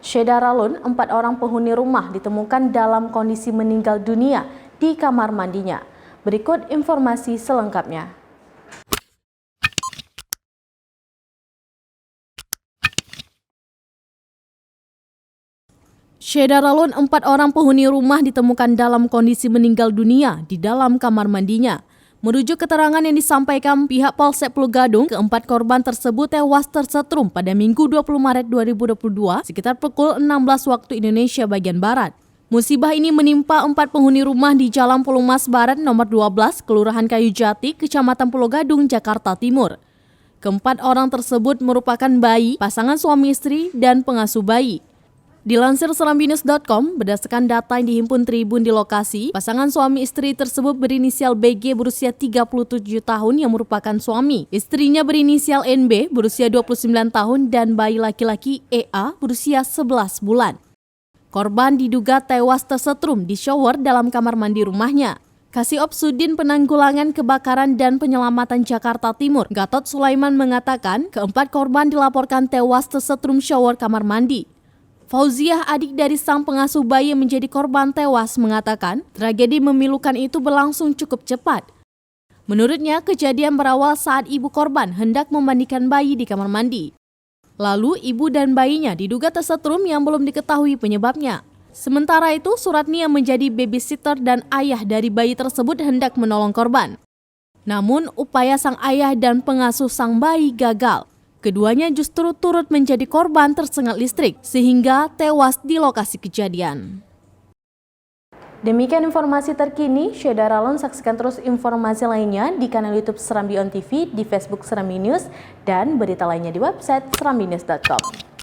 Syedaralun, 4 orang penghuni rumah ditemukan dalam kondisi meninggal dunia di kamar mandinya. Berikut informasi selengkapnya. Syedaralun, 4 orang penghuni rumah ditemukan dalam kondisi meninggal dunia di dalam kamar mandinya. Merujuk keterangan yang disampaikan pihak Polsek Pulau Gadung, keempat korban tersebut tewas tersetrum pada Minggu 20 Maret 2022 sekitar pukul 16 waktu Indonesia bagian Barat. Musibah ini menimpa 4 penghuni rumah di Jalan Pulau Mas Barat nomor 12, Kelurahan Kayu Jati, Kecamatan Pulau Gadung, Jakarta Timur. Keempat orang tersebut merupakan bayi, pasangan suami istri, dan pengasuh bayi. Dilansir serambinews.com, berdasarkan data yang dihimpun Tribun di lokasi, pasangan suami istri tersebut berinisial BG berusia 37 tahun yang merupakan suami. Istrinya berinisial NB berusia 29 tahun dan bayi laki-laki EA berusia 11 bulan. Korban diduga tewas tersetrum di shower dalam kamar mandi rumahnya. Kasih Sudin Penanggulangan Kebakaran dan Penyelamatan Jakarta Timur, Gatot Sulaiman mengatakan keempat korban dilaporkan tewas tersetrum shower kamar mandi. Fauziah, adik dari sang pengasuh bayi yang menjadi korban tewas, mengatakan tragedi memilukan itu berlangsung cukup cepat. Menurutnya, kejadian berawal saat ibu korban hendak memandikan bayi di kamar mandi. Lalu, ibu dan bayinya diduga tersetrum yang belum diketahui penyebabnya. Sementara itu, Suratni yang menjadi babysitter dan ayah dari bayi tersebut hendak menolong korban. Namun, upaya sang ayah dan pengasuh sang bayi gagal. Keduanya justru turut menjadi korban tersengat listrik sehingga tewas di lokasi kejadian. Demikian informasi terkini, Syedaralun, saksikan terus informasi lainnya di kanal YouTube Serambi On TV, di Facebook Serambi News, dan berita lainnya di website serambinews.com.